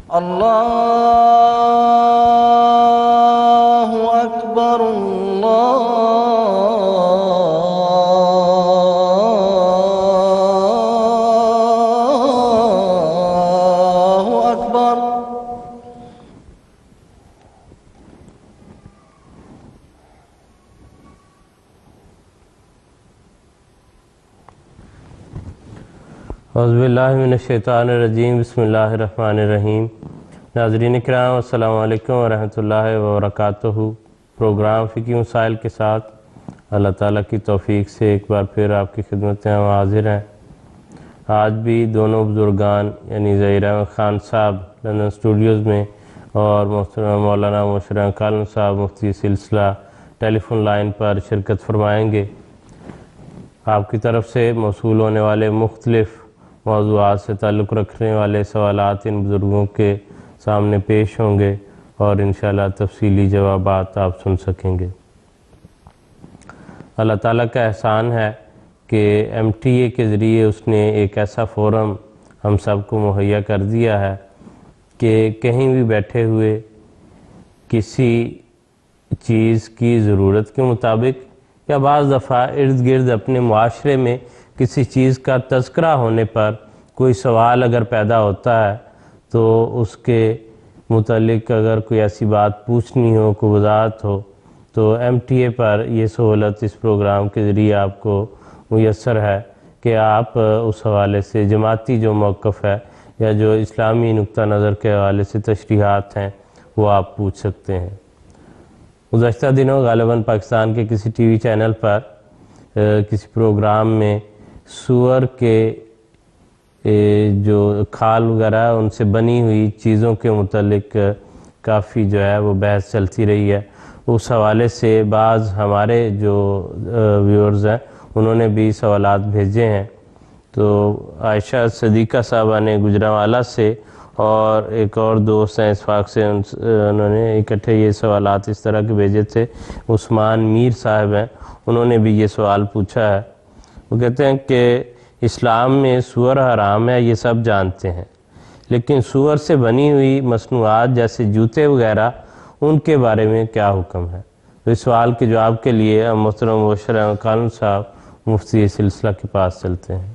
اللہ اکبر اللہ اکبر اعوذ باللہ من الشیطان الرجیم بسم اللہ الرحمن الرحیم۔ ناظرین کرام السلام علیکم ورحمۃ اللہ وبرکاتہ۔ پروگرام فقہی مسائل کے ساتھ اللہ تعالیٰ کی توفیق سے ایک بار پھر آپ کی خدمت میں ہم حاضر ہیں۔ آج بھی دونوں بزرگان یعنی ظہیر احمد خان صاحب لندن اسٹوڈیوز میں اور محترم مولانا مشرف کالم صاحب مفتی سلسلہ ٹیلی فون لائن پر شرکت فرمائیں گے۔ آپ کی طرف سے موصول ہونے والے مختلف موضوعات سے تعلق رکھنے والے سوالات ان بزرگوں کے سامنے پیش ہوں گے اور انشاءاللہ تفصیلی جوابات آپ سن سکیں گے۔ اللہ تعالیٰ کا احسان ہے کہ MTA کے ذریعے اس نے ایک ایسا فورم ہم سب کو مہیا کر دیا ہے کہ کہیں بھی بیٹھے ہوئے کسی چیز کی ضرورت کے مطابق یا بعض دفعہ ارد گرد اپنے معاشرے میں کسی چیز کا تذکرہ ہونے پر کوئی سوال اگر پیدا ہوتا ہے تو اس کے متعلق اگر کوئی ایسی بات پوچھنی ہو، کوئی وضاحت ہو تو MTA پر یہ سہولت اس پروگرام کے ذریعے آپ کو میسر ہے کہ آپ اس حوالے سے جماعتی جو موقف ہے یا جو اسلامی نقطہ نظر کے حوالے سے تشریحات ہیں وہ آپ پوچھ سکتے ہیں۔ گزشتہ دنوں غالباً پاکستان کے کسی ٹی وی چینل پر کسی پروگرام میں سور کے جو کھال وغیرہ ان سے بنی ہوئی چیزوں کے متعلق کافی جو ہے وہ بحث چلتی رہی ہے۔ اس حوالے سے بعض ہمارے جو ویورز ہیں انہوں نے بھی سوالات بھیجے ہیں۔ تو عائشہ صدیقہ صاحبہ نے گجرانوالہ سے اور ایک اور دوست ہیں اسفاق سے، انہوں نے اکٹھے یہ سوالات اس طرح کے بھیجے تھے۔ عثمان میر صاحب ہیں، انہوں نے بھی یہ سوال پوچھا ہے۔ وہ کہتے ہیں کہ اسلام میں سور حرام ہے، یہ سب جانتے ہیں، لیکن سور سے بنی ہوئی مصنوعات جیسے جوتے وغیرہ ان کے بارے میں کیا حکم ہے؟ تو اس سوال کے جواب کے لیے ہم محترم مشرف کالم صاحب مفتی سلسلہ کے پاس چلتے ہیں۔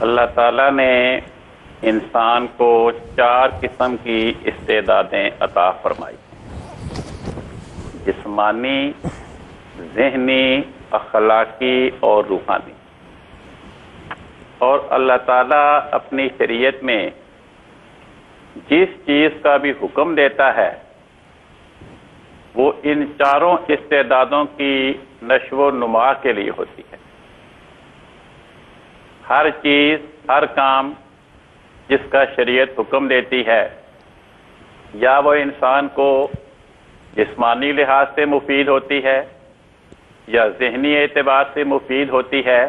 اللہ تعالیٰ نے انسان کو 4 قسم کی استعدادیں عطا فرمائی، جسمانی، ذہنی، اخلاقی اور روحانی۔ اور اللہ تعالیٰ اپنی شریعت میں جس چیز کا بھی حکم دیتا ہے وہ ان 4 استعدادوں کی نشو و نما کے لیے ہوتی ہے۔ ہر چیز، ہر کام جس کا شریعت حکم دیتی ہے یا وہ انسان کو جسمانی لحاظ سے مفید ہوتی ہے یا ذہنی اعتبار سے مفید ہوتی ہے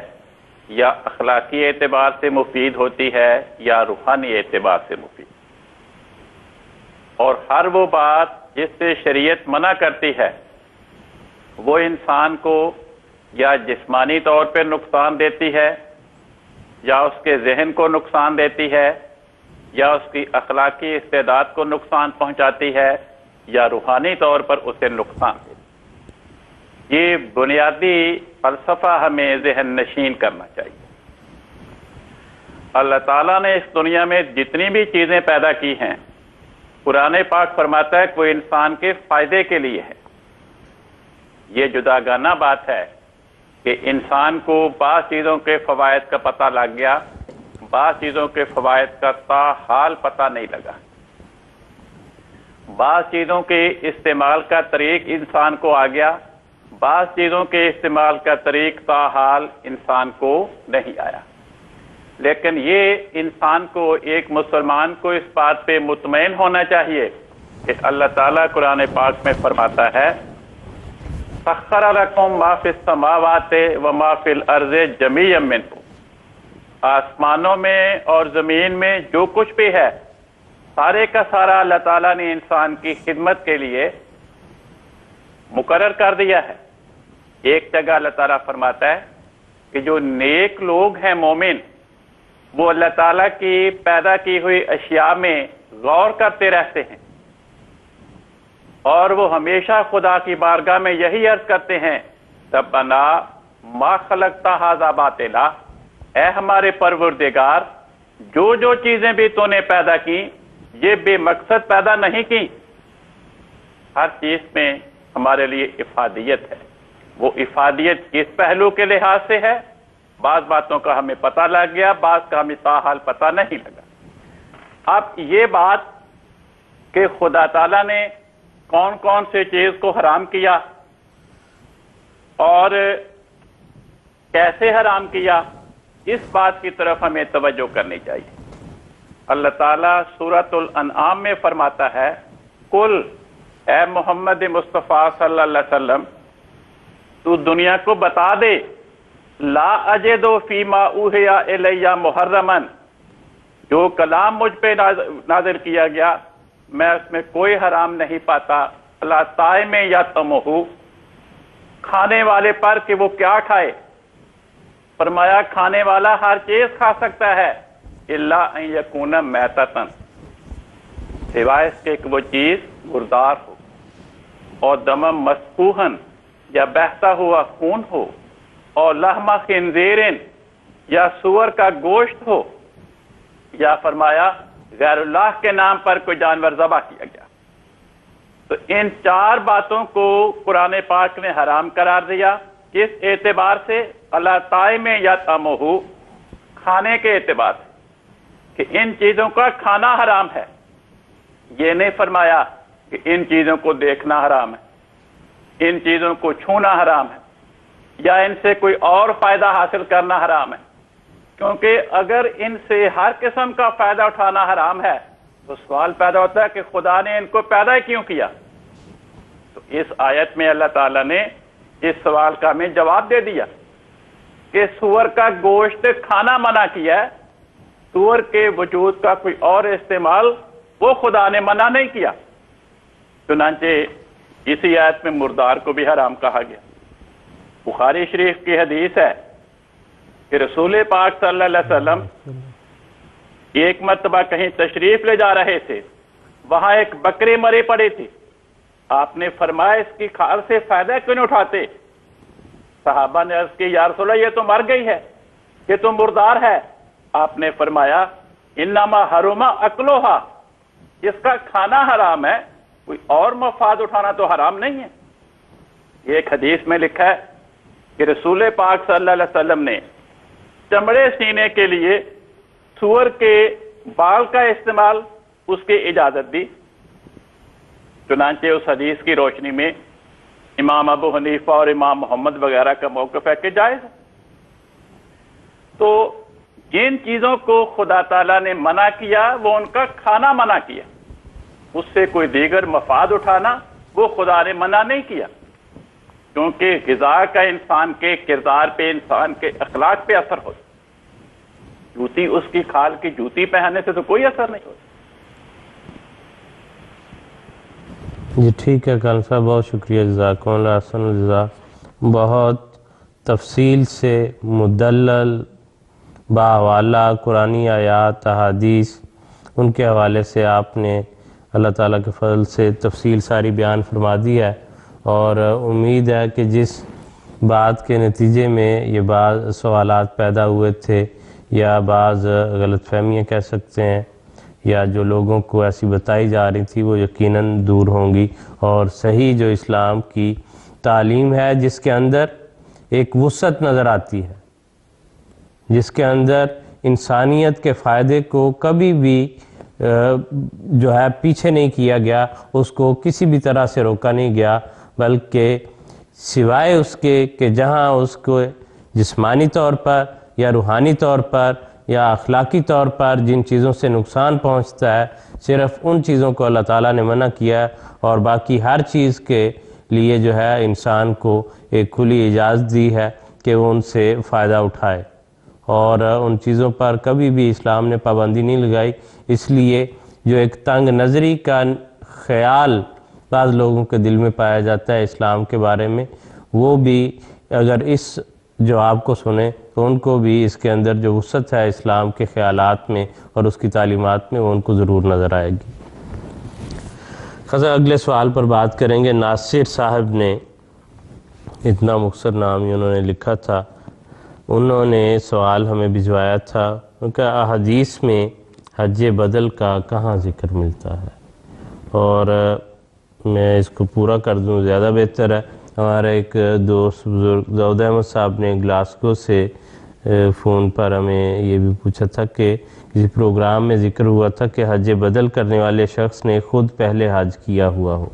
یا اخلاقی اعتبار سے مفید ہوتی ہے یا روحانی اعتبار سے مفید، اور ہر وہ بات جس سے شریعت منع کرتی ہے وہ انسان کو یا جسمانی طور پر نقصان دیتی ہے یا اس کے ذہن کو نقصان دیتی ہے یا اس کی اخلاقی استعداد کو نقصان پہنچاتی ہے یا روحانی طور پر اسے نقصان دیتی ہے۔ یہ بنیادی فلسفہ ہمیں ذہن نشین کرنا چاہیے۔ اللہ تعالیٰ نے اس دنیا میں جتنی بھی چیزیں پیدا کی ہیں قرآن پاک فرماتا ہے کہ وہ انسان کے فائدے کے لیے ہے۔ یہ جداگانہ بات ہے کہ انسان کو بعض چیزوں کے فوائد کا پتہ لگ گیا، بعض چیزوں کے فوائد کا تاحال پتہ نہیں لگا، بعض چیزوں کے استعمال کا طریق انسان کو آ گیا، بعض چیزوں کے استعمال کا طریق تاحال انسان کو نہیں آیا۔ لیکن یہ انسان کو، ایک مسلمان کو اس بات پہ مطمئن ہونا چاہیے کہ اللہ تعالیٰ قرآن پاک میں فرماتا ہے سخر لکم ما فی السماوات و ما فی الارض جمیعا منہ، آسمانوں میں اور زمین میں جو کچھ بھی ہے سارے کا سارا اللہ تعالیٰ نے انسان کی خدمت کے لیے مقرر کر دیا ہے۔ ایک جگہ اللہ تعالیٰ فرماتا ہے کہ جو نیک لوگ ہیں مومن، وہ اللہ تعالیٰ کی پیدا کی ہوئی اشیاء میں غور کرتے رہتے ہیں، اور وہ ہمیشہ خدا کی بارگاہ میں یہی عرض کرتے ہیں، ربنا ما خلقت ھذا باطلا، اے ہمارے پروردگار جو جو چیزیں بھی تو نے پیدا کی یہ بے مقصد پیدا نہیں کی، ہر چیز میں ہمارے لیے افادیت ہے۔ وہ افادیت کس پہلو کے لحاظ سے ہے؟ بعض باتوں کا ہمیں پتہ لگ گیا، بعض کا ہمیں تاحال پتہ نہیں لگا۔ اب یہ بات کہ خدا تعالیٰ نے کون کون سے چیز کو حرام کیا اور کیسے حرام کیا، اس بات کی طرف ہمیں توجہ کرنی چاہیے۔ اللہ تعالیٰ سورۃ الانعام میں فرماتا ہے، قل، اے محمد مصطفیٰ صلی اللہ علیہ وسلم، تو دنیا کو بتا دے، لا اجد فیما اوحی الی محرما، جو کلام مجھ پہ نازل کیا گیا میں اس میں کوئی حرام نہیں پاتا، اللہ طائم یطعمہ، کھانے والے پر کہ وہ کیا کھائے، فرمایا کھانے والا ہر چیز کھا سکتا ہے، الا ان یکون میتۃ، سوائے اس کے کہ وہ چیز مردار ہو، اور دم مسفوحا، یا بہتا ہوا خون ہو، اور لحم خنزیر، یا سور کا گوشت ہو، یا فرمایا غیر اللہ کے نام پر کوئی جانور ذبح کیا گیا۔ تو ان چار باتوں کو قرآن پاک نے حرام قرار دیا، کس اعتبار سے؟ اللہ طائم یطعمہ، کھانے کے اعتبار سے، کہ ان چیزوں کا کھانا حرام ہے۔ یہ نہیں فرمایا کہ ان چیزوں کو دیکھنا حرام ہے، ان چیزوں کو چھونا حرام ہے، یا ان سے کوئی اور فائدہ حاصل کرنا حرام ہے، کیونکہ اگر ان سے ہر قسم کا فائدہ اٹھانا حرام ہے تو سوال پیدا ہوتا ہے کہ خدا نے ان کو پیدا کیوں کیا؟ تو اس آیت میں اللہ تعالیٰ نے اس سوال کا ہمیں جواب دے دیا کہ سور کا گوشت کھانا منع کیا ہے، سور کے وجود کا کوئی اور استعمال وہ خدا نے منع نہیں کیا۔ چنانچہ اسی آیت میں مردار کو بھی حرام کہا گیا۔ بخاری شریف کی حدیث ہے کہ رسول پاک صلی اللہ علیہ وسلم ایک مرتبہ کہیں تشریف لے جا رہے تھے، وہاں ایک بکری مری پڑی تھی، آپ نے فرمایا اس کی کھال سے فائدہ کیوں نہیں اٹھاتے؟ صحابہ نے عرض کی، یا رسول اللہ یہ تو مر گئی ہے، یہ تو مردار ہے۔ آپ نے فرمایا انما حرم اکلوہا، اس کا کھانا حرام ہے، کوئی اور مفاد اٹھانا تو حرام نہیں ہے۔ ایک حدیث میں لکھا ہے کہ رسول پاک صلی اللہ علیہ وسلم نے چمڑے سینے کے لیے سور کے بال کا استعمال اس کی اجازت دی۔ چنانچہ اس حدیث کی روشنی میں امام ابو حنیفہ اور امام محمد وغیرہ کا موقف ہے کہ جائز ہے۔ تو جن چیزوں کو خدا تعالیٰ نے منع کیا وہ ان کا کھانا منع کیا، اس سے کوئی دیگر مفاد اٹھانا وہ خدا نے منع نہیں کیا، کیونکہ غذا کا انسان کے کردار پہ، انسان کے اخلاق پہ اثر ہوتا۔ جوتی اس کی کھال کی جوتی پہننے سے تو کوئی اثر نہیں ہوتا۔ جی ٹھیک ہے کان صاحب، بہت شکریہ، جزاکم اللہ احسن الجزا۔ بہت تفصیل سے مدلل باحوالہ قرآنی آیات، احادیث، ان کے حوالے سے آپ نے اللہ تعالیٰ کے فضل سے تفصیل ساری بیان فرما دی ہے، اور امید ہے کہ جس بات کے نتیجے میں یہ بعض سوالات پیدا ہوئے تھے یا بعض غلط فہمیاں کہہ سکتے ہیں، یا جو لوگوں کو ایسی بتائی جا رہی تھی، وہ یقیناً دور ہوں گی، اور صحیح جو اسلام کی تعلیم ہے جس کے اندر ایک وسعت نظر آتی ہے، جس کے اندر انسانیت کے فائدے کو کبھی بھی جو ہے پیچھے نہیں کیا گیا، اس کو کسی بھی طرح سے روکا نہیں گیا، بلکہ سوائے اس کے کہ جہاں اس کو جسمانی طور پر یا روحانی طور پر یا اخلاقی طور پر جن چیزوں سے نقصان پہنچتا ہے، صرف ان چیزوں کو اللہ تعالیٰ نے منع کیا ہے، اور باقی ہر چیز کے لیے جو ہے انسان کو ایک کھلی اجازت دی ہے کہ وہ ان سے فائدہ اٹھائے، اور ان چیزوں پر کبھی بھی اسلام نے پابندی نہیں لگائی۔ اس لیے جو ایک تنگ نظری کا خیال بعض لوگوں کے دل میں پایا جاتا ہے اسلام کے بارے میں، وہ بھی اگر اس جو آپ کو سنیں تو ان کو بھی اس کے اندر جو وسعت ہے اسلام کے خیالات میں اور اس کی تعلیمات میں وہ ان کو ضرور نظر آئے گی۔ اگلے سوال پر بات کریں گے۔ ناصر صاحب نے اتنا مختصر نام ہی انہوں نے لکھا تھا، انہوں نے سوال ہمیں بھجوایا تھا کہ احادیث میں حج بدل کا کہاں ذکر ملتا ہے، اور میں اس کو پورا کر دوں زیادہ بہتر ہے۔ ہمارا ایک دوست بزرگ داؤد احمد صاحب نے گلاسگو سے فون پر ہمیں یہ بھی پوچھا تھا کہ کسی پروگرام میں ذکر ہوا تھا کہ حج بدل کرنے والے شخص نے خود پہلے حج کیا ہوا ہو،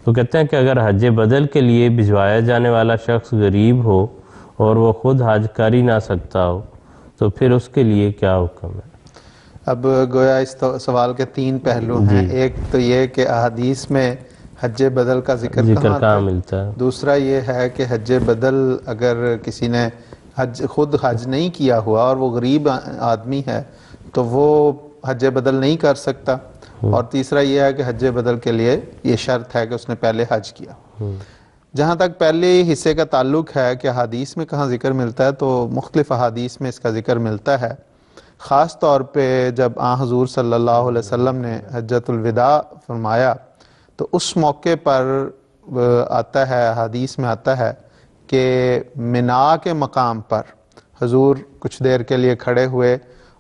تو کہتے ہیں کہ اگر حج بدل کے لیے بھجوایا جانے والا شخص غریب ہو اور وہ خود حج کر ہی نہ سکتا ہو تو پھر اس کے لیے کیا حکم ہے؟ اب گویا اس سوال کے تین پہلو ہیں۔ ایک تو یہ کہ احادیث میں حج بدل کا ذکر کہاں ملتا ہے، دوسرا یہ ہے کہ حج بدل اگر کسی نے خود حج نہیں کیا ہوا اور وہ غریب آدمی ہے تو وہ حج بدل نہیں کر سکتا، اور تیسرا یہ ہے کہ حج بدل کے لیے یہ شرط ہے کہ اس نے پہلے حج کیا۔ جہاں تک پہلے حصے کا تعلق ہے کہ احادیث میں کہاں ذکر ملتا ہے، تو مختلف احادیث میں اس کا ذکر ملتا ہے، خاص طور پہ جب حضور صلی اللہ علیہ وسلم نے حجۃ الوداع فرمایا تو اس موقع پر آتا ہے، حدیث میں آتا ہے کہ منا کے مقام پر حضور کچھ دیر کے لیے کھڑے ہوئے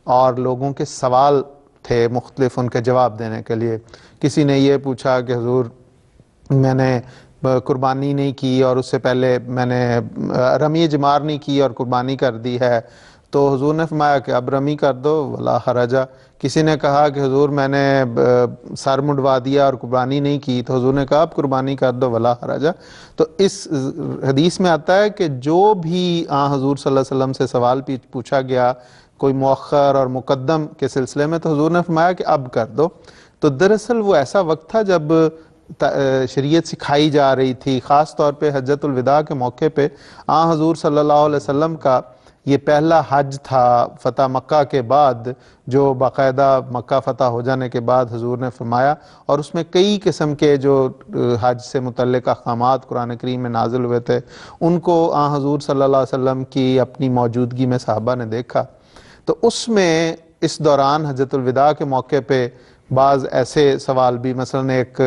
اور لوگوں کے سوال تھے مختلف، ان کے جواب دینے کے لیے۔ کسی نے یہ پوچھا کہ حضور میں نے قربانی نہیں کی اور اس سے پہلے میں نے رمی جمار نہیں کی اور قربانی کر دی ہے، تو حضور نے فرمایا کہ اب رمی کر دو ولا حرج۔ کسی نے کہا کہ حضور میں نے سر منڈوا دیا اور قربانی نہیں کی، تو حضور نے کہا اب قربانی کر دو ولا حرج۔ تو اس حدیث میں آتا ہے کہ جو بھی حضور صلی اللہ علیہ وسلم سے سوال پوچھا گیا کوئی مؤخر اور مقدم کے سلسلے میں، تو حضور نے فرمایا کہ اب کر دو۔ تو دراصل وہ ایسا وقت تھا جب شریعت سکھائی جا رہی تھی، خاص طور پہ حجۃ الوداع کے موقع پہ حضور صلی اللہ علیہ وسلم کا یہ پہلا حج تھا فتح مکہ کے بعد، جو باقاعدہ مکہ فتح ہو جانے کے بعد حضور نے فرمایا، اور اس میں کئی قسم کے جو حج سے متعلق احکامات قرآن کریم میں نازل ہوئے تھے ان کو حضور صلی اللہ علیہ وسلم کی اپنی موجودگی میں صحابہ نے دیکھا۔ تو اس میں اس دوران حجۃ الوداع کے موقع پہ بعض ایسے سوال بھی، مثلا ایک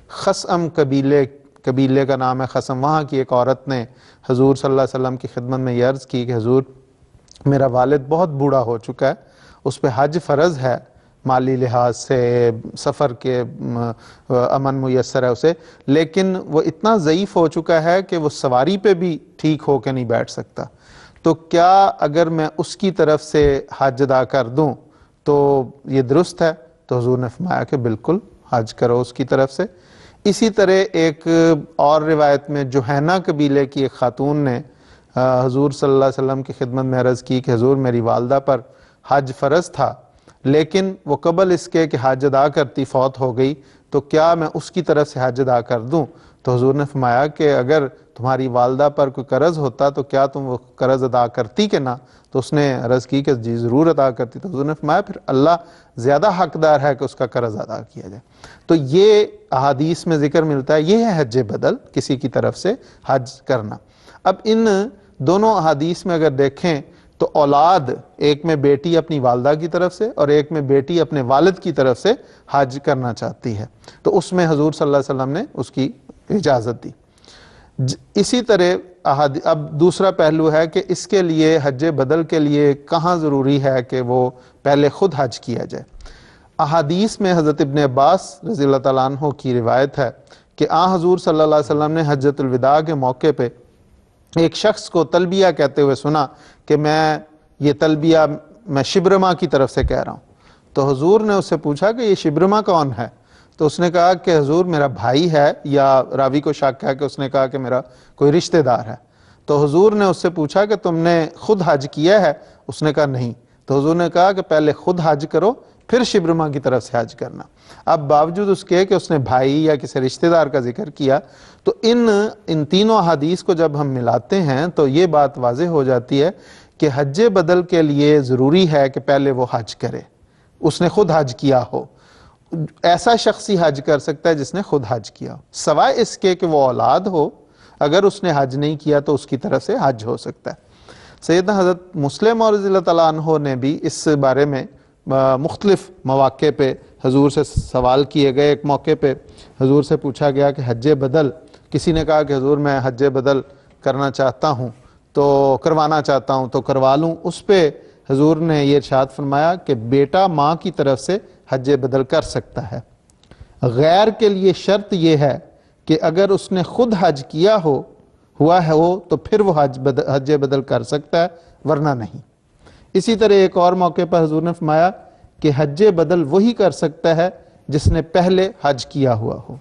خثعم قبیلے کا نام ہے خثعم، وہاں کی ایک عورت نے حضور صلی اللہ علیہ وسلم کی خدمت میں یہ عرض کی کہ حضور میرا والد بہت بوڑھا ہو چکا ہے، اس پہ حج فرض ہے، مالی لحاظ سے سفر کے امن میسر ہے اسے، لیکن وہ اتنا ضعیف ہو چکا ہے کہ وہ سواری پہ بھی ٹھیک ہو کے نہیں بیٹھ سکتا، تو کیا اگر میں اس کی طرف سے حج ادا کر دوں تو یہ درست ہے؟ تو حضور نے فرمایا کہ بالکل حج کرو اس کی طرف سے۔ اسی طرح ایک اور روایت میں جوہینہ قبیلے کی ایک خاتون نے حضور صلی اللہ علیہ وسلم کی خدمت میں عرض کی کہ حضور میری والدہ پر حج فرض تھا، لیکن وہ قبل اس کے کہ حج ادا کرتی فوت ہو گئی، تو کیا میں اس کی طرف سے حج ادا کر دوں؟ تو حضور نے فرمایا کہ اگر تمہاری والدہ پر کوئی قرض ہوتا تو کیا تم وہ قرض ادا کرتی کہ نہ؟ تو اس نے عرض کی کہ جی ضرور ادا کرتی۔ تو حضور نے فرمایا پھر اللہ زیادہ حقدار ہے کہ اس کا قرض ادا کیا جائے۔ تو یہ احادیث میں ذکر ملتا ہے، یہ ہے حج بدل، کسی کی طرف سے حج کرنا۔ اب ان دونوں احادیث میں اگر دیکھیں تو اولاد، ایک میں بیٹی اپنی والدہ کی طرف سے اور ایک میں بیٹی اپنے والد کی طرف سے حج کرنا چاہتی ہے، تو اس میں حضور صلی اللہ علیہ وسلم نے اس کی اجازت دی۔ اسی طرح اب دوسرا پہلو ہے کہ اس کے لیے حج بدل کے لیے کہاں ضروری ہے کہ وہ پہلے خود حج کیا جائے۔ احادیث میں حضرت ابن عباس رضی اللہ تعالیٰ عنہ کی روایت ہے کہ حضور صلی اللہ علیہ وسلم نے حجۃ الوداع کے موقع پہ ایک شخص کو تلبیہ کہتے ہوئے سنا کہ میں یہ تلبیہ میں شبرما کی طرف سے کہہ رہا ہوں۔ تو حضور نے اس سے پوچھا کہ یہ شبرما کون ہے؟ تو اس نے کہا کہ حضور میرا بھائی ہے، یا راوی کو شک ہے کہ اس نے کہا کہ میرا کوئی رشتہ دار ہے۔ تو حضور نے اس سے پوچھا کہ تم نے خود حج کیا ہے؟ اس نے کہا نہیں۔ تو حضور نے کہا کہ پہلے خود حج کرو پھر شبرما کی طرف سے حج کرنا۔ اب باوجود اس کے کہ اس نے بھائی یا کسی رشتہ دار کا ذکر کیا، تو ان تینوں احادیث کو جب ہم ملاتے ہیں تو یہ بات واضح ہو جاتی ہے کہ حج بدل کے لیے ضروری ہے کہ پہلے وہ حج کرے، اس نے خود حج کیا ہو۔ ایسا شخص ہی حج کر سکتا ہے جس نے خود حج کیا ہو، سوائے اس کے کہ وہ اولاد ہو، اگر اس نے حج نہیں کیا تو اس کی طرف سے حج ہو سکتا ہے۔ سیدنا حضرت مسلم رضی اللہ تعالیٰ عنہ نے بھی اس بارے میں مختلف مواقع پہ حضور سے سوال کیے گئے. ایک موقع پہ حضور سے پوچھا گیا کہ حج بدل، کسی نے کہا کہ حضور میں حج بدل کرنا چاہتا ہوں تو کروانا چاہتا ہوں تو کروا لوں. اس پہ حضور نے یہ ارشاد فرمایا کہ بیٹا ماں کی طرف سے حج بدل کر سکتا ہے. غیر کے لیے شرط یہ ہے کہ اگر اس نے خود حج کیا ہوا ہے تو پھر وہ حج بدل کر سکتا ہے، ورنہ نہیں. اسی طرح ایک اور موقع پر حضور نے فرمایا کہ حج بدل وہی کر سکتا ہے جس نے پہلے حج کیا ہوا ہو.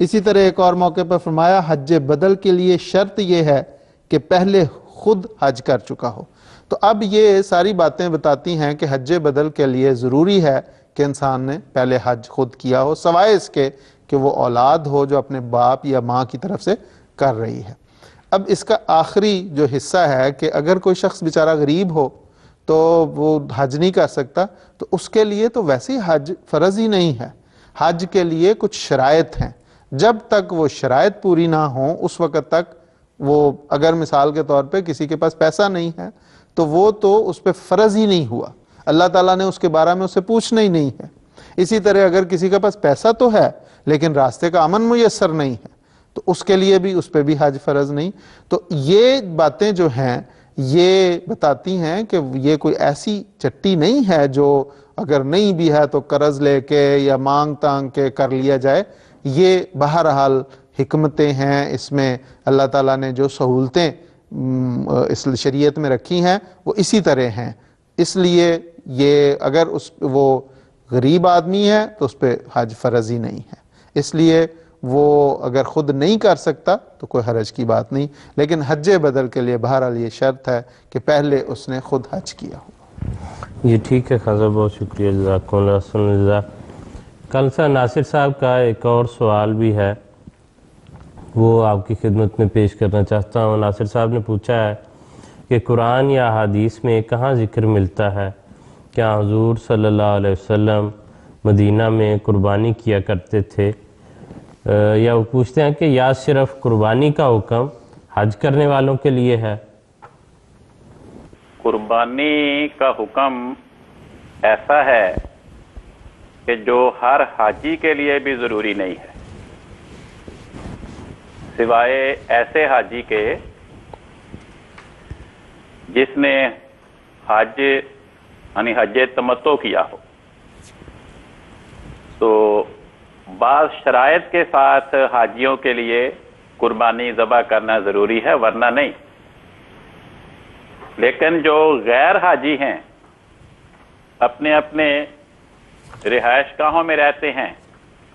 اسی طرح ایک اور موقع پر فرمایا حج بدل کے لیے شرط یہ ہے کہ پہلے خود حج کر چکا ہو. تو اب یہ ساری باتیں بتاتی ہیں کہ حج بدل کے لیے ضروری ہے کہ انسان نے پہلے حج خود کیا ہو، سوائے اس کے کہ وہ اولاد ہو جو اپنے باپ یا ماں کی طرف سے کر رہی ہے. اب اس کا آخری جو حصہ ہے کہ اگر کوئی شخص بیچارہ غریب ہو تو وہ حج نہیں کر سکتا، تو اس کے لیے تو ویسے ہی حج فرض ہی نہیں ہے. حج کے لیے کچھ شرائط ہیں، جب تک وہ شرائط پوری نہ ہوں اس وقت تک وہ، اگر مثال کے طور پہ کسی کے پاس پیسہ نہیں ہے تو وہ تو اس پہ فرض ہی نہیں ہوا، اللہ تعالیٰ نے اس کے بارے میں اسے پوچھنا ہی نہیں ہے. اسی طرح اگر کسی کے پاس پیسہ تو ہے لیکن راستے کا امن میسر نہیں ہے تو اس کے لیے بھی، اس پہ بھی حج فرض نہیں. تو یہ باتیں جو ہیں یہ بتاتی ہیں کہ یہ کوئی ایسی چٹی نہیں ہے جو اگر نہیں بھی ہے تو قرض لے کے یا مانگ تانگ کے کر لیا جائے. یہ بہرحال حکمتیں ہیں، اس میں اللہ تعالیٰ نے جو سہولتیں اس شریعت میں رکھی ہیں وہ اسی طرح ہیں. اس لیے یہ اگر وہ غریب آدمی ہے تو اس پہ حج فرض ہی نہیں ہے، اس لیے وہ اگر خود نہیں کر سکتا تو کوئی حرج کی بات نہیں. لیکن حج بدل کے لیے بہرحال یہ شرط ہے کہ پہلے اس نے خود حج کیا ہو. جی ٹھیک ہے خضر، بہت شکریہ، جزاکم اللہ خیر. کل سے ناصر صاحب کا ایک اور سوال بھی ہے، وہ آپ کی خدمت میں پیش کرنا چاہتا ہوں. ناصر صاحب نے پوچھا ہے کہ قرآن یا حدیث میں کہاں ذکر ملتا ہے کیا حضور صلی اللہ علیہ وسلم مدینہ میں قربانی کیا کرتے تھے، یا وہ پوچھتے ہیں کہ یا صرف قربانی کا حکم حج کرنے والوں کے لیے ہے؟ قربانی کا حکم ایسا ہے کہ جو ہر حاجی کے لیے بھی ضروری نہیں ہے، سوائے ایسے حاجی کے جس نے حج یعنی حج تمتع کیا ہو. تو بعض شرائط کے ساتھ حاجیوں کے لیے قربانی ذبح کرنا ضروری ہے، ورنہ نہیں. لیکن جو غیر حاجی ہیں، اپنے اپنے رہائش گاہوں میں رہتے ہیں،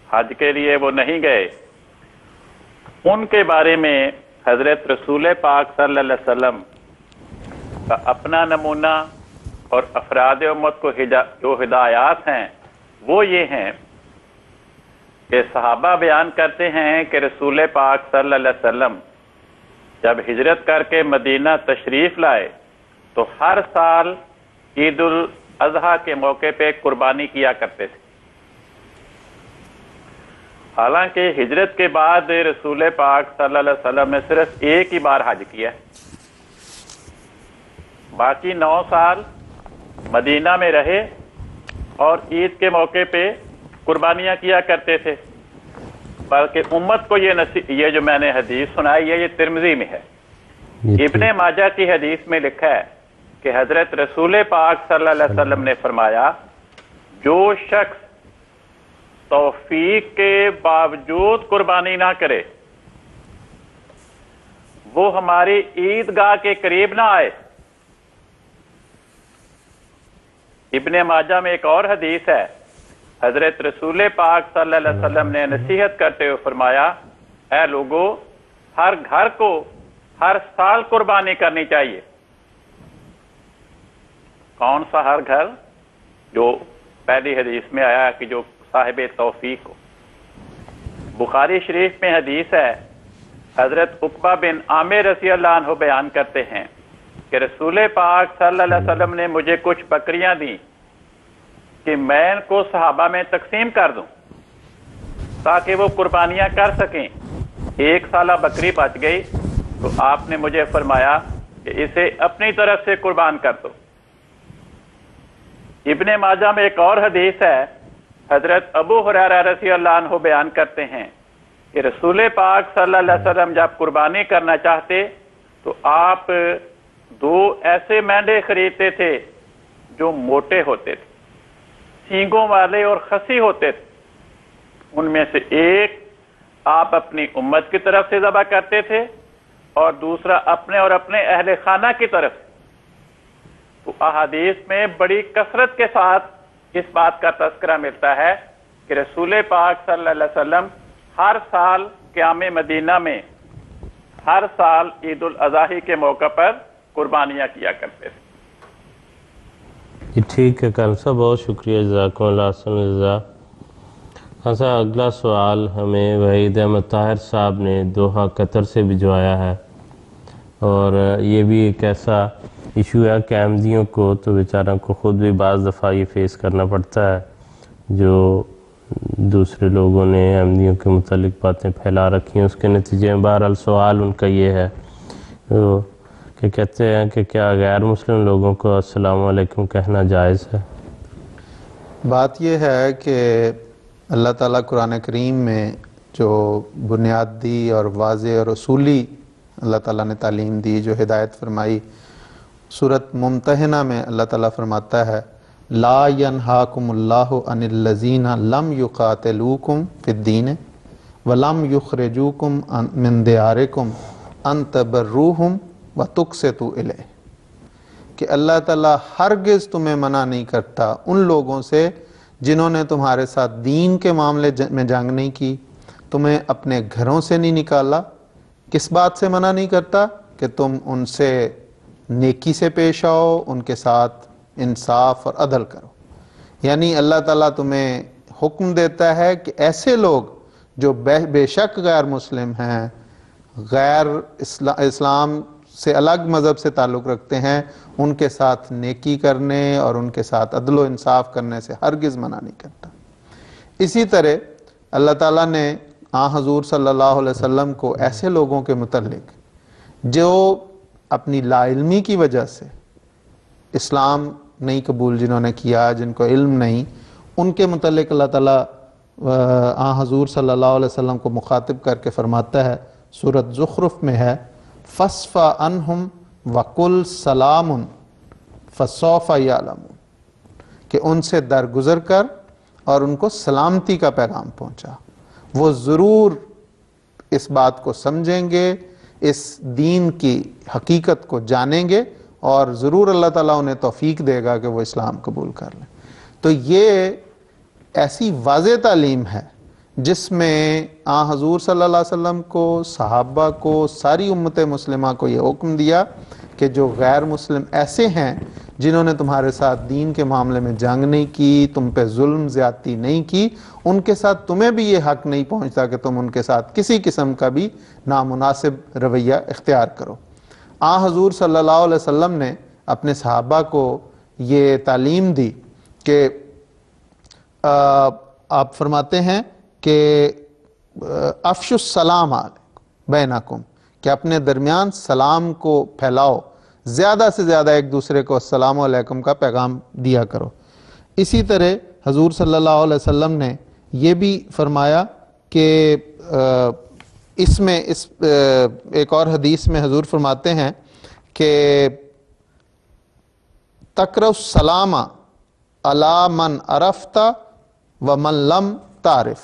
حج کے لیے وہ نہیں گئے، ان کے بارے میں حضرت رسول پاک صلی اللہ علیہ وسلم کا اپنا نمونہ اور افراد امت کو جو ہدایات ہیں وہ یہ ہیں کہ صحابہ بیان کرتے ہیں کہ رسول پاک صلی اللہ علیہ وسلم جب ہجرت کر کے مدینہ تشریف لائے تو ہر سال عید الاضحیٰ کے موقع پہ قربانی کیا کرتے تھے. حالانکہ ہجرت کے بعد رسول پاک صلی اللہ علیہ وسلم نے صرف ایک ہی بار حج کیا، باقی 9 سال مدینہ میں رہے اور عید کے موقع پہ قربانیاں کیا کرتے تھے. بلکہ امت کو یہ جو میں نے حدیث سنائی ہے یہ ترمذی میں ہے. ابن ماجہ کی حدیث میں لکھا ہے کہ حضرت رسول پاک صلی اللہ علیہ وسلم نے فرمایا جو شخص توفیق کے باوجود قربانی نہ کرے وہ ہماری عیدگاہ کے قریب نہ آئے. ابن ماجہ میں ایک اور حدیث ہے، حضرت رسول پاک صلی اللہ علیہ وسلم نے نصیحت کرتے ہوئے فرمایا اے لوگو، ہر گھر کو ہر سال قربانی کرنی چاہیے. کون سا ہر گھر؟ جو پہلی حدیث میں آیا کہ جو صاحب توفیق ہو. بخاری شریف میں حدیث ہے، حضرت عقبہ بن عامر رضی اللہ عنہ بیان کرتے ہیں کہ رسول پاک صلی اللہ علیہ وسلم نے مجھے کچھ بکریاں دیں کہ میں ان کو صحابہ میں تقسیم کر دوں تاکہ وہ قربانیاں کر سکیں. 1 سالہ بکری بچ گئی تو آپ نے مجھے فرمایا کہ اسے اپنی طرف سے قربان کر دو۔ ابن ماجہ میں ایک اور حدیث ہے، حضرت ابو ہریرہ رضی اللہ عنہ بیان کرتے ہیں کہ رسول پاک صلی اللہ علیہ وسلم جب قربانی کرنا چاہتے تو آپ 2 ایسے مینڈے خریدتے تھے جو موٹے ہوتے تھے، سینگوں والے اور خسی ہوتے تھے۔ ان میں سے ایک آپ اپنی امت کی طرف سے ذبح کرتے تھے اور دوسرا اپنے اور اپنے اہل خانہ کی طرف سے۔ تو احادیث میں بڑی کثرت کے ساتھ اس بات کا تذکرہ ملتا ہے کہ رسول پاک صلی اللہ علیہ وسلم ہر سال قیام مدینہ میں ہر سال عید الاضحی کے موقع پر قربانیاں کیا کرتے تھے۔ ٹھیک ہے کان صاحب، بہت شکریہ، جزاکم اللہ احسن الجزا۔ صاحب اگلا سوال ہمیں وحید احمد طاہر صاحب نے دوحہ قطر سے بھجوایا ہے، اور یہ بھی ایک ایسا ایشو ہے کہ احمدیوں کو تو بیچاروں کو خود بھی بعض دفعہ یہ فیس کرنا پڑتا ہے، جو دوسرے لوگوں نے احمدیوں کے متعلق باتیں پھیلا رکھی ہیں، اس کے نتیجے میں بہرحال سوال ان کا یہ ہے کہ کہتے ہیں کہ کیا غیر مسلم لوگوں کو السلام علیکم کہنا جائز ہے؟ بات یہ ہے کہ اللہ تعالیٰ قرآن کریم میں جو بنیادی اور واضح اور اصولی اللہ تعالیٰ نے تعلیم دی، جو ہدایت فرمائی، سورۃ ممتحنہ میں اللہ تعالیٰ فرماتا ہے لا ینہاکم اللہ عن الذین لم یقاتلوکم فی الدین ولم یخرجوکم من دیارکم ان تبروہم وتقسطوا الیہ، کہ اللہ تعالیٰ ہرگز تمہیں منع نہیں کرتا ان لوگوں سے جنہوں نے تمہارے ساتھ دین کے معاملے میں جنگ نہیں کی، تمہیں اپنے گھروں سے نہیں نکالا۔ کس بات سے منع نہیں کرتا؟ کہ تم ان سے نیکی سے پیش آؤ، ان کے ساتھ انصاف اور عدل کرو۔ یعنی اللہ تعالیٰ تمہیں حکم دیتا ہے کہ ایسے لوگ جو بے شک غیر مسلم ہیں، غیر اسلام سے الگ مذہب سے تعلق رکھتے ہیں، ان کے ساتھ نیکی کرنے اور ان کے ساتھ عدل و انصاف کرنے سے ہرگز منع نہیں کرتا۔ اسی طرح اللہ تعالیٰ نے حضور صلی اللہ علیہ وسلم کو ایسے لوگوں کے متعلق جو اپنی لا علمی کی وجہ سے اسلام نہیں قبول جنہوں نے کیا، جن کو علم نہیں، ان کے متعلق اللہ تعالیٰ حضور صلی اللہ علیہ وسلم کو مخاطب کر کے فرماتا ہے، سورۃ زخرف میں ہے فَاصْفَحْ عَنْهُمْ وَقُلْ سَلَامٌ فَسَوْفَ يَعْلَمُونَ، کہ ان سے درگزر کر اور ان کو سلامتی کا پیغام پہنچا، وہ ضرور اس بات کو سمجھیں گے، اس دین کی حقیقت کو جانیں گے، اور ضرور اللہ تعالیٰ انہیں توفیق دے گا کہ وہ اسلام قبول کر لیں۔ تو یہ ایسی واضح تعلیم ہے جس میں حضور صلی اللہ علیہ وسلم کو، صحابہ کو، ساری امت مسلمہ کو یہ حکم دیا کہ جو غیر مسلم ایسے ہیں جنہوں نے تمہارے ساتھ دین کے معاملے میں جنگ نہیں کی، تم پہ ظلم زیادتی نہیں کی، ان کے ساتھ تمہیں بھی یہ حق نہیں پہنچتا کہ تم ان کے ساتھ کسی قسم کا بھی نامناسب رویہ اختیار کرو۔ حضور صلی اللہ علیہ وسلم نے اپنے صحابہ کو یہ تعلیم دی کہ آپ فرماتے ہیں کہ افشوا السلام علیکم بینکم، کہ اپنے درمیان سلام کو پھیلاؤ، زیادہ سے زیادہ ایک دوسرے کو السلام علیکم کا پیغام دیا کرو۔ اسی طرح حضور صلی اللہ علیہ وسلم نے یہ بھی فرمایا کہ اس میں ایک اور حدیث میں حضور فرماتے ہیں کہ تقرأ السلام علی من عرفت ومن لم تعرف،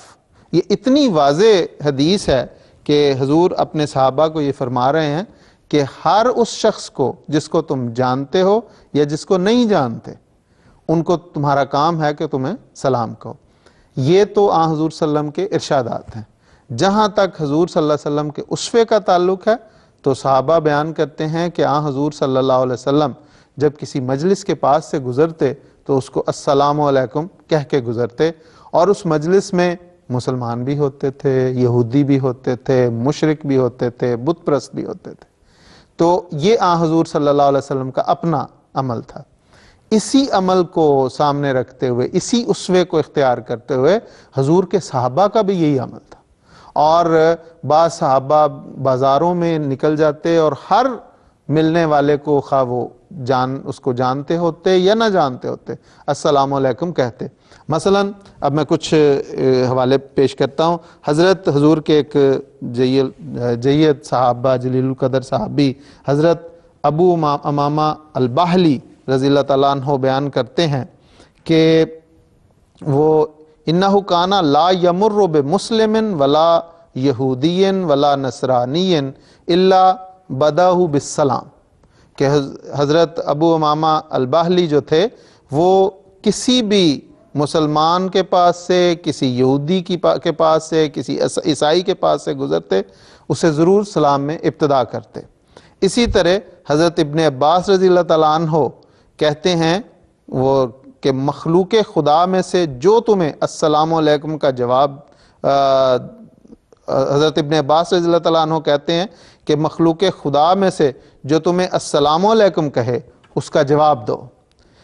یہ اتنی واضح حدیث ہے کہ حضور اپنے صحابہ کو یہ فرما رہے ہیں کہ ہر اس شخص کو جس کو تم جانتے ہو یا جس کو نہیں جانتے، ان کو تمہارا کام ہے کہ تمہیں سلام کہو۔ یہ تو حضور صلی اللہ علیہ وسلم کے ارشادات ہیں۔ جہاں تک حضور صلی اللہ علیہ وسلم کے اسوے کا تعلق ہے تو صحابہ بیان کرتے ہیں کہ حضور صلی اللہ علیہ وسلم جب کسی مجلس کے پاس سے گزرتے تو اس کو السلام علیکم کہہ کے گزرتے، اور اس مجلس میں مسلمان بھی ہوتے تھے، یہودی بھی ہوتے تھے، مشرک بھی ہوتے تھے، بت پرست بھی ہوتے تھے۔ تو یہ حضور صلی اللہ علیہ وسلم کا اپنا عمل تھا۔ اسی عمل کو سامنے رکھتے ہوئے، اسی اسوے کو اختیار کرتے ہوئے حضور کے صحابہ کا بھی یہی عمل تھا، اور بعض صحابہ بازاروں میں نکل جاتے اور ہر ملنے والے کو خواہ وہ اس کو جانتے ہوتے یا نہ جانتے ہوتے السلام علیکم کہتے۔ مثلا اب میں کچھ حوالے پیش کرتا ہوں۔ حضرت حضور کے ایک جید صحابہ، جلیل القدر صحابی حضرت ابو امامہ الباہلی رضی اللہ تعالیٰ عنہ بیان کرتے ہیں کہ وہ انہو کانا لا یمر بمسلم ولا یہودی ولا نصرانی الا بداہ بالسلام، کہ حضرت ابو امامہ الباہلی جو تھے وہ کسی بھی مسلمان کے پاس سے، کسی یہودی کے پاس سے، کسی عیسائی کے پاس سے گزرتے اسے ضرور سلام میں ابتدا کرتے۔ اسی طرح حضرت ابن عباس رضی اللہ تعالیٰ عنہ کہتے ہیں وہ کہ مخلوق خدا میں سے جو تمہیں السلام علیکم کا جواب حضرت ابن عباس رضی اللہ تعالیٰ عنہ کہتے ہیں کہ مخلوق خدا میں سے جو تمہیں السلام علیکم کہے اس کا جواب دو،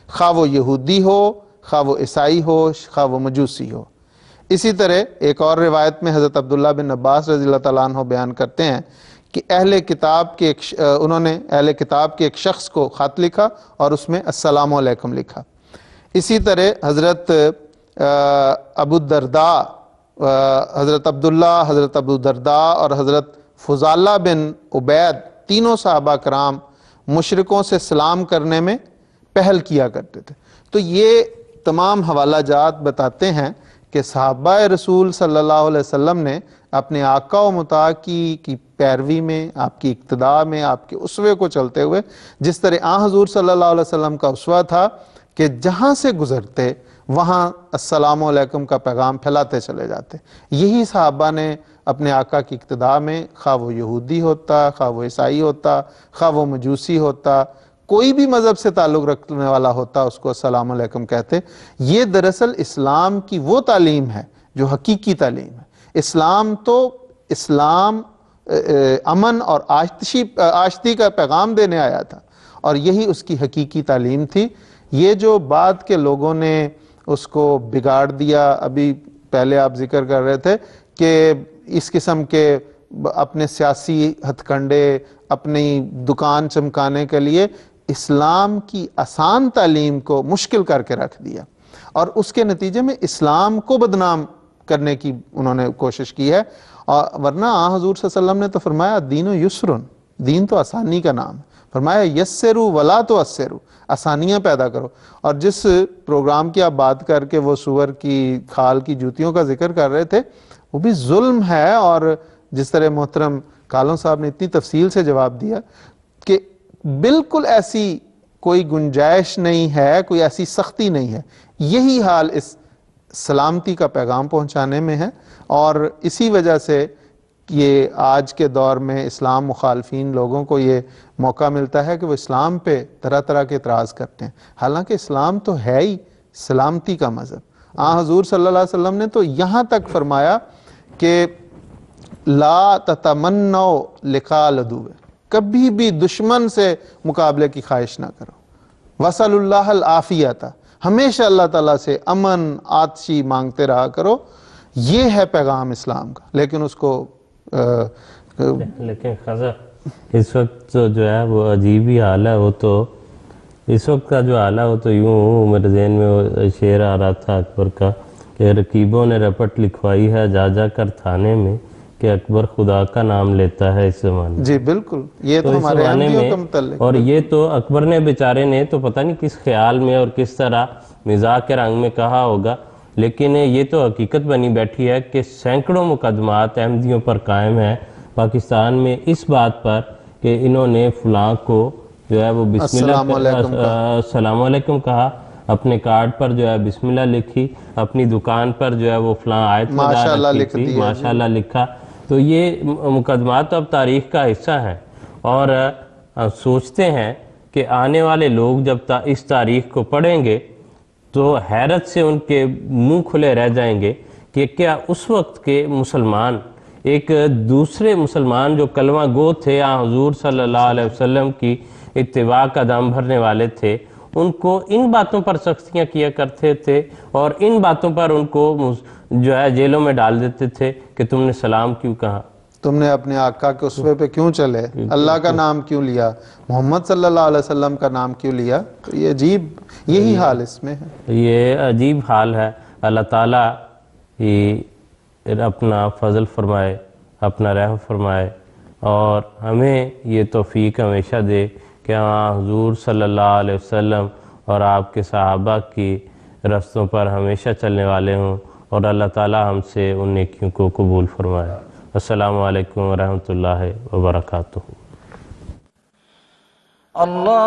خواہ وہ یہودی ہو، خواہ وہ عیسائی ہو، خواہ وہ مجوسی ہو۔ اسی طرح ایک اور روایت میں حضرت عبداللہ بن عباس رضی اللہ تعالیٰ عنہ بیان کرتے ہیں کہ انہوں نے اہل کتاب کے ایک شخص کو خط لکھا اور اس میں السلام علیکم لکھا۔ اسی طرح حضرت ابو الدرداء، حضرت عبداللہ، حضرت ابو الدرداء اور حضرت فضالہ بن عبید، تینوں صحابہ کرام مشرکوں سے سلام کرنے میں پہل کیا کرتے تھے۔ تو یہ تمام حوالہ جات بتاتے ہیں کہ صحابہ رسول صلی اللہ علیہ وسلم نے اپنے آقا و مطاع کی پیروی میں، آپ کی اقتداء میں، آپ کے اسوے کو چلتے ہوئے جس طرح آن حضور صلی اللہ علیہ وسلم کا اسوہ تھا کہ جہاں سے گزرتے وہاں السلام علیکم کا پیغام پھیلاتے چلے جاتے، یہی صحابہ نے اپنے آقا کی اقتداء میں، خواہ وہ یہودی ہوتا، خواہ وہ عیسائی ہوتا، خواہ وہ مجوسی ہوتا، کوئی بھی مذہب سے تعلق رکھنے والا ہوتا، اس کو السلام علیکم کہتے۔ یہ دراصل اسلام کی وہ تعلیم ہے جو حقیقی تعلیم ہے۔ اسلام امن اور آشتی کا پیغام دینے آیا تھا، اور یہی اس کی حقیقی تعلیم تھی۔ یہ جو بعد کے لوگوں نے اس کو بگاڑ دیا، ابھی پہلے آپ ذکر کر رہے تھے کہ اس قسم کے اپنے سیاسی ہتھ کنڈے، اپنی دکان چمکانے کے لیے اسلام کی آسان تعلیم کو مشکل کر کے رکھ دیا، اور اس کے نتیجے میں اسلام کو بدنام کرنے کی انہوں نے کوشش کی ہے۔ اور ورنہ آن حضور صلی اللہ علیہ وسلم نے تو فرمایا دین و یسرن، دین تو آسانی کا نام ہے، فرمایا یسرو ولا تو اسرو، آسانیاں پیدا کرو۔ اور جس پروگرام کی آپ بات کر کے وہ سور کی کھال کی جوتیوں کا ذکر کر رہے تھے، وہ بھی ظلم ہے، اور جس طرح محترم کالوں صاحب نے اتنی تفصیل سے جواب دیا کہ بالکل ایسی کوئی گنجائش نہیں ہے، کوئی ایسی سختی نہیں ہے۔ یہی حال اس سلامتی کا پیغام پہنچانے میں ہے، اور اسی وجہ سے یہ آج کے دور میں اسلام مخالفین لوگوں کو یہ موقع ملتا ہے کہ وہ اسلام پہ طرح طرح کے اعتراض کرتے ہیں، حالانکہ اسلام تو ہے ہی سلامتی کا مذہب۔ حضور صلی اللہ علیہ وسلم نے تو یہاں تک فرمایا کہ لا تتمنوا لقاء العدو، کبھی بھی دشمن سے مقابلے کی خواہش نہ کرو، وصل اللہ العافیت، ہمیشہ اللہ تعالیٰ سے امن آتشی مانگتے رہا کرو۔ یہ ہے پیغام اسلام کا، لیکن اس کو لیکن خضر اس وقت جو ہے وہ عجیب ہی حال ہے، وہ تو اس وقت کا جو حال ہے وہ تو یوں میرے ذہن میں وہ شعر آ رہا تھا اکبر کا کہ رقیبوں نے رپٹ لکھوائی ہے جا جا کر تھانے میں کہ اکبر خدا کا نام لیتا ہے اس زمانے۔ جی بالکل، یہ تو ہمارے احمدیوں کا متعلق، اور یہ تو اکبر نے بیچارے نے تو پتہ نہیں کس خیال میں اور کس طرح مزاح کے رنگ میں کہا ہوگا، لیکن یہ تو حقیقت بنی بیٹھی ہے کہ سینکڑوں مقدمات احمدیوں پر قائم ہیں پاکستان میں اس بات پر کہ انہوں نے فلاں کو جو ہے وہ بسم اللہ السلام علیکم کہا، اپنے کارڈ پر جو ہے بسم اللہ لکھی، اپنی دکان پر جو ہے وہ فلاں آیت ماشاءاللہ لکھا۔ تو یہ مقدمات اب تاریخ کا حصہ ہیں، اور سوچتے ہیں کہ آنے والے لوگ جب اس تاریخ کو پڑھیں گے تو حیرت سے ان کے منہ کھلے رہ جائیں گے کہ کیا اس وقت کے مسلمان ایک دوسرے مسلمان جو کلمہ گو تھے حضور صلی اللہ علیہ وسلم کی اتباع کا دم بھرنے والے تھے، ان کو ان باتوں پر سختیاں کیا کرتے تھے اور ان باتوں پر ان کو جو ہے جیلوں میں ڈال دیتے تھے کہ تم نے سلام کیوں کہا۔ تم نے اپنے آقا کے اسوے پہ کیوں چلے؟ اللہ کا نام کیوں لیا؟ محمد صلی اللہ علیہ وسلم کا نام کیوں لیا؟ تو یہ عجیب، یہی حال اس میں ہے۔ یہ عجیب حال ہے۔ اللہ تعالیٰ اپنا فضل فرمائے، اپنا رحم فرمائے، اور ہمیں یہ توفیق ہمیشہ دے کہ ہم حضور صلی اللہ علیہ وسلم اور آپ کے صحابہ کی رستوں پر ہمیشہ چلنے والے ہوں، اور اللہ تعالیٰ ہم سے ان نیکیوں کو قبول فرمائے۔ السلام علیکم ورحمۃ اللہ وبرکاتہ۔ اللہ